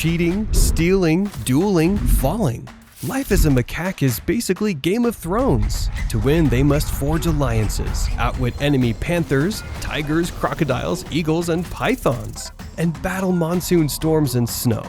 cheating, stealing, dueling, falling. Life as a macaque is basically Game of Thrones. To win, they must forge alliances, outwit enemy panthers, tigers, crocodiles, eagles, and pythons, and battle monsoon storms and snow.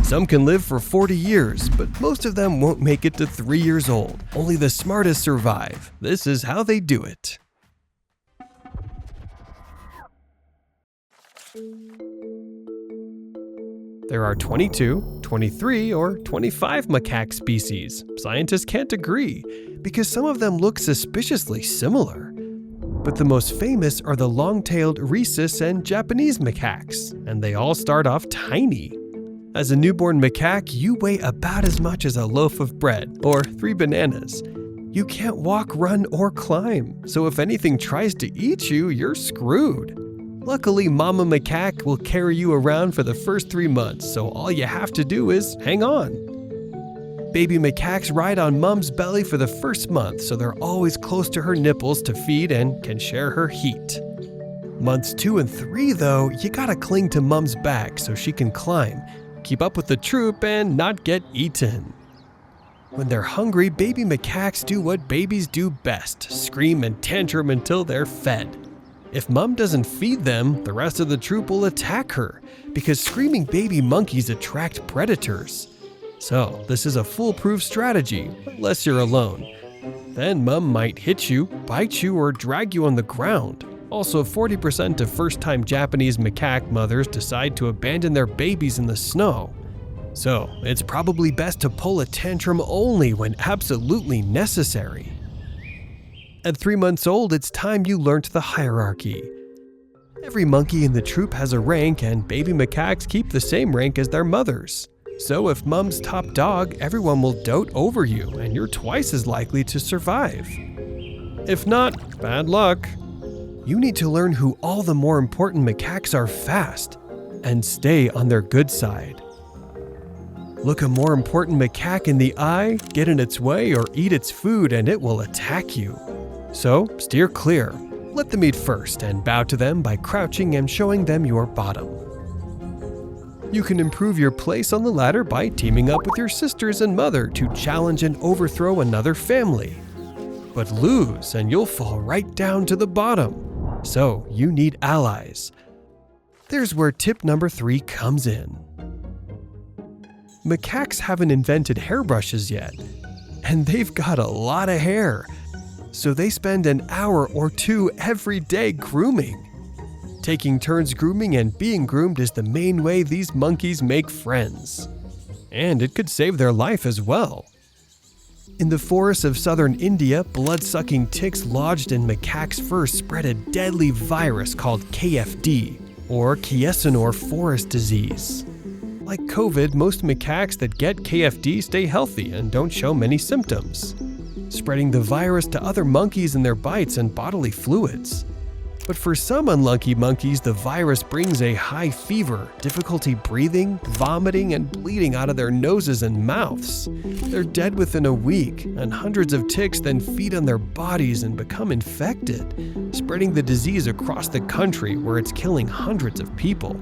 Some can live for 40 years, but most of them won't make it to 3 years old. Only the smartest survive. This is how they do it. There are 22, 23, or 25 macaque species. Scientists can't agree, because some of them look suspiciously similar. But the most famous are the long-tailed rhesus and Japanese macaques, and they all start off tiny. As a newborn macaque, you weigh about as much as a loaf of bread, or 3 bananas. You can't walk, run, or climb, so if anything tries to eat you, you're screwed. Luckily, Mama Macaque will carry you around for the first 3 months, so all you have to do is hang on. Baby macaques ride on Mom's belly for the first month, so they're always close to her nipples to feed and can share her heat. Months 2 and 3, though, you gotta cling to Mom's back so she can climb, keep up with the troop, and not get eaten. When they're hungry, baby macaques do what babies do best, scream and tantrum until they're fed. If Mom doesn't feed them, the rest of the troop will attack her, because screaming baby monkeys attract predators. So, this is a foolproof strategy, unless you're alone. Then Mom might hit you, bite you, or drag you on the ground. Also, 40% of first-time Japanese macaque mothers decide to abandon their babies in the snow. So, it's probably best to pull a tantrum only when absolutely necessary. At 3 months old, it's time you learnt the hierarchy. Every monkey in the troop has a rank, and baby macaques keep the same rank as their mothers. So if Mom's top dog, everyone will dote over you, and you're twice as likely to survive. If not, bad luck. You need to learn who all the more important macaques are fast, and stay on their good side. Look a more important macaque in the eye, get in its way, or eat its food, and it will attack you. So, steer clear. Let them eat first and bow to them by crouching and showing them your bottom. You can improve your place on the ladder by teaming up with your sisters and mother to challenge and overthrow another family. But lose and you'll fall right down to the bottom. So, you need allies. There's where tip number 3 comes in. Macaques haven't invented hairbrushes yet, and they've got a lot of hair. So they spend an hour or 2 every day grooming. Taking turns grooming and being groomed is the main way these monkeys make friends. And it could save their life as well. In the forests of southern India, blood-sucking ticks lodged in macaques' fur spread a deadly virus called KFD, or Kiesonor forest disease. Like COVID, most macaques that get KFD stay healthy and don't show many symptoms, spreading the virus to other monkeys in their bites and bodily fluids. But for some unlucky monkeys, the virus brings a high fever, difficulty breathing, vomiting, and bleeding out of their noses and mouths. They're dead within a week, and hundreds of ticks then feed on their bodies and become infected, spreading the disease across the country where it's killing hundreds of people.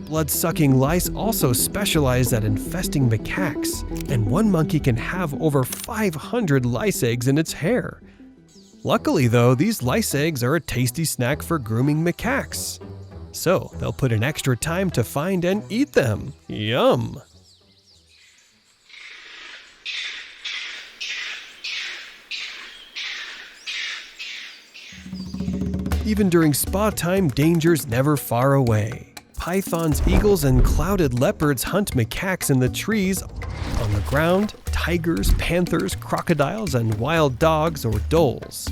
Blood-sucking lice also specialize at infesting macaques, and one monkey can have over 500 lice eggs in its hair. Luckily though, these lice eggs are a tasty snack for grooming macaques. So they'll put in extra time to find and eat them. Yum! Even during spa time, danger's never far away. Pythons, eagles, and clouded leopards hunt macaques in the trees, on the ground, tigers, panthers, crocodiles, and wild dogs or dholes.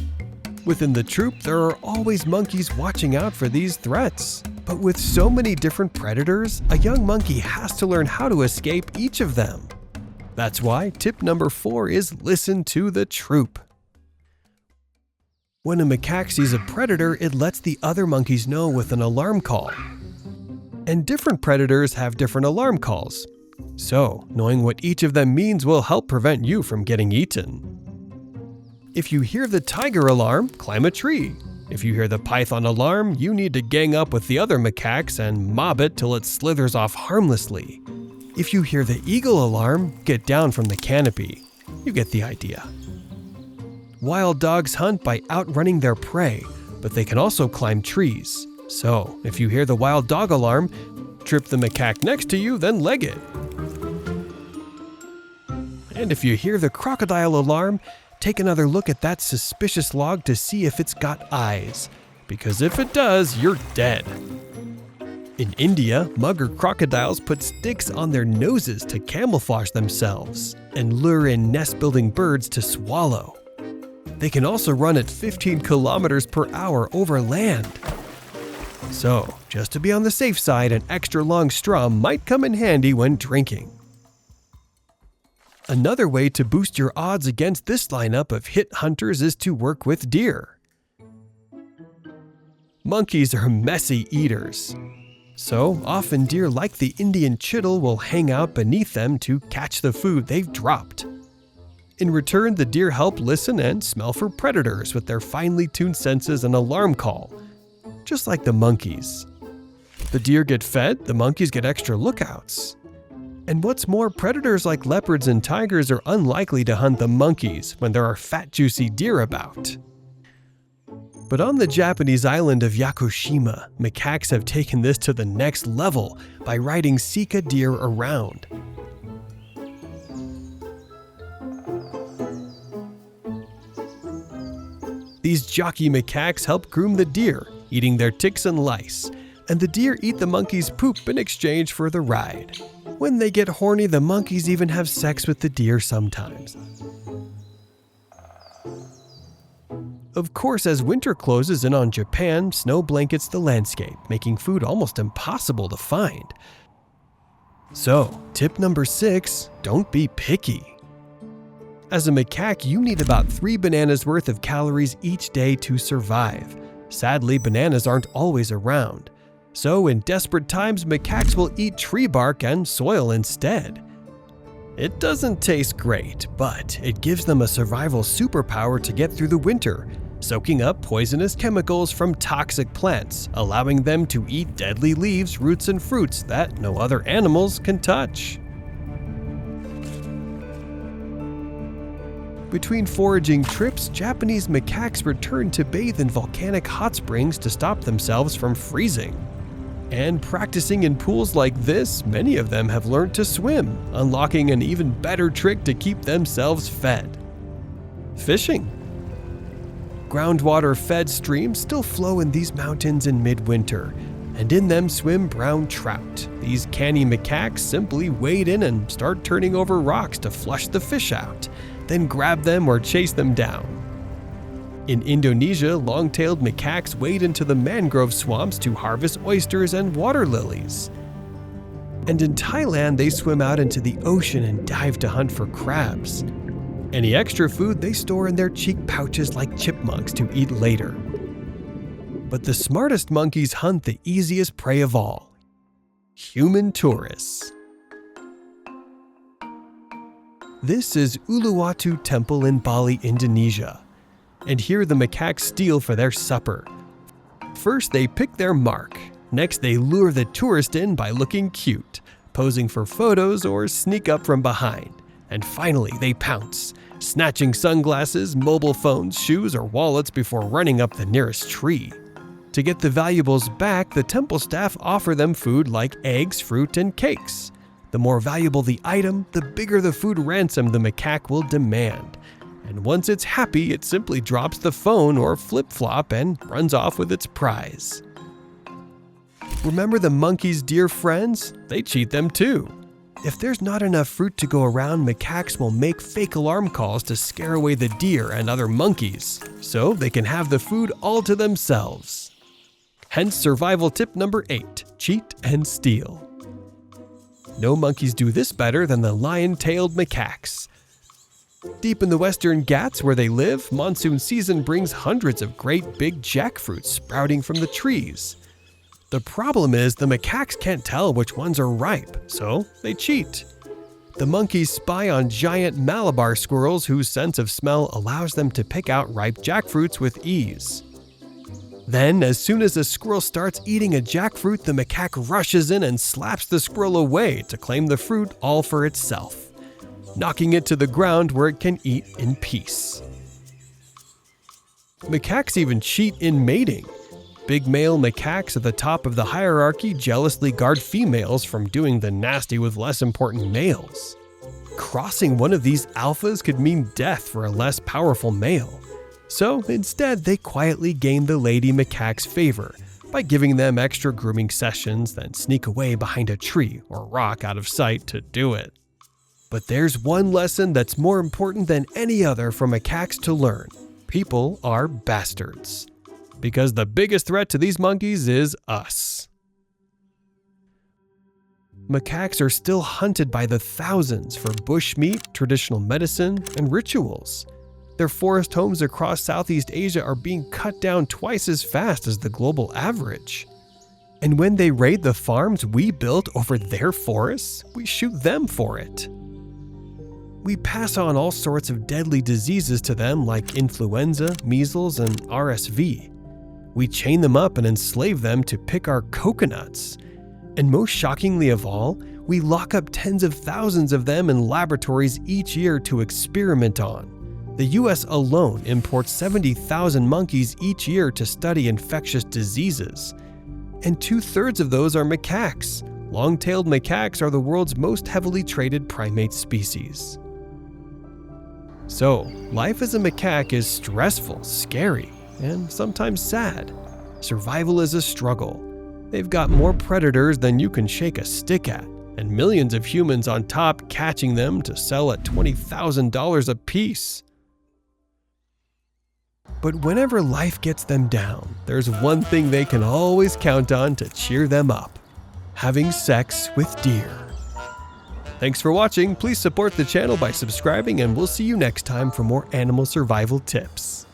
Within the troop, there are always monkeys watching out for these threats. But with so many different predators, a young monkey has to learn how to escape each of them. That's why tip number 4 is listen to the troop. When a macaque sees a predator, it lets the other monkeys know with an alarm call. And different predators have different alarm calls. So, knowing what each of them means will help prevent you from getting eaten. If you hear the tiger alarm, climb a tree. If you hear the python alarm, you need to gang up with the other macaques and mob it till it slithers off harmlessly. If you hear the eagle alarm, get down from the canopy. You get the idea. Wild dogs hunt by outrunning their prey, but they can also climb trees. So, if you hear the wild dog alarm, trip the macaque next to you, then leg it. And if you hear the crocodile alarm, take another look at that suspicious log to see if it's got eyes, because if it does, you're dead. In India, mugger crocodiles put sticks on their noses to camouflage themselves and lure in nest-building birds to swallow. They can also run at 15 kilometers per hour over land. So, just to be on the safe side, an extra long straw might come in handy when drinking. Another way to boost your odds against this lineup of hit hunters is to work with deer. Monkeys are messy eaters. So, often deer like the Indian chital will hang out beneath them to catch the food they've dropped. In return, the deer help listen and smell for predators with their finely tuned senses and alarm call, just like the monkeys. The deer get fed, the monkeys get extra lookouts. And what's more, predators like leopards and tigers are unlikely to hunt the monkeys when there are fat, juicy deer about. But on the Japanese island of Yakushima, macaques have taken this to the next level by riding sika deer around. These jockey macaques help groom the deer, eating their ticks and lice, and the deer eat the monkey's poop in exchange for the ride. When they get horny, the monkeys even have sex with the deer sometimes. Of course, as winter closes in on Japan, snow blankets the landscape, making food almost impossible to find. So, tip number 6, don't be picky. As a macaque, you need about 3 bananas worth of calories each day to survive. Sadly, bananas aren't always around. So, in desperate times, macaques will eat tree bark and soil instead. It doesn't taste great, but it gives them a survival superpower to get through the winter, soaking up poisonous chemicals from toxic plants, allowing them to eat deadly leaves, roots, and fruits that no other animals can touch. Between foraging trips, Japanese macaques return to bathe in volcanic hot springs to stop themselves from freezing. And practicing in pools like this, many of them have learned to swim, unlocking an even better trick to keep themselves fed: fishing. Groundwater-fed streams still flow in these mountains in midwinter, and in them swim brown trout. These canny macaques simply wade in and start turning over rocks to flush the fish out, then grab them or chase them down. In Indonesia, long-tailed macaques wade into the mangrove swamps to harvest oysters and water lilies. And in Thailand, they swim out into the ocean and dive to hunt for crabs. Any extra food they store in their cheek pouches like chipmunks to eat later. But the smartest monkeys hunt the easiest prey of all: human tourists. This is Uluwatu Temple in Bali, Indonesia. And here the macaques steal for their supper. First, they pick their mark. Next, they lure the tourist in by looking cute, posing for photos or sneak up from behind. And finally, they pounce, snatching sunglasses, mobile phones, shoes, or wallets before running up the nearest tree. To get the valuables back, the temple staff offer them food like eggs, fruit, and cakes. The more valuable the item, the bigger the food ransom the macaque will demand. And once it's happy, it simply drops the phone or flip-flop and runs off with its prize. Remember the monkeys' dear friends? They cheat them too. If there's not enough fruit to go around, macaques will make fake alarm calls to scare away the deer and other monkeys, so they can have the food all to themselves. Hence survival tip number 8, cheat and steal. No monkeys do this better than the lion-tailed macaques. Deep in the western Ghats where they live, monsoon season brings hundreds of great big jackfruits sprouting from the trees. The problem is the macaques can't tell which ones are ripe, so they cheat. The monkeys spy on giant Malabar squirrels whose sense of smell allows them to pick out ripe jackfruits with ease. Then, as soon as a squirrel starts eating a jackfruit, the macaque rushes in and slaps the squirrel away to claim the fruit all for itself, knocking it to the ground where it can eat in peace. Macaques even cheat in mating. Big male macaques at the top of the hierarchy jealously guard females from doing the nasty with less important males. Crossing one of these alphas could mean death for a less powerful male. So instead, they quietly gain the lady macaque's favor by giving them extra grooming sessions, then sneak away behind a tree or rock out of sight to do it. But there's one lesson that's more important than any other for macaques to learn. People are bastards. Because the biggest threat to these monkeys is us. Macaques are still hunted by the thousands for bushmeat, traditional medicine, and rituals. Their forest homes across Southeast Asia are being cut down twice as fast as the global average. And when they raid the farms we built over their forests, we shoot them for it. We pass on all sorts of deadly diseases to them like influenza, measles, and RSV. We chain them up and enslave them to pick our coconuts. And most shockingly of all, we lock up tens of thousands of them in laboratories each year to experiment on. The US alone imports 70,000 monkeys each year to study infectious diseases. And 2/3 of those are macaques. Long-tailed macaques are the world's most heavily traded primate species. So, life as a macaque is stressful, scary, and sometimes sad. Survival is a struggle. They've got more predators than you can shake a stick at, and millions of humans on top catching them to sell at $20,000 a piece. But whenever life gets them down, there's one thing they can always count on to cheer them up: having sex with deer. Thanks for watching. Please support the channel by subscribing, and we'll see you next time for more animal survival tips.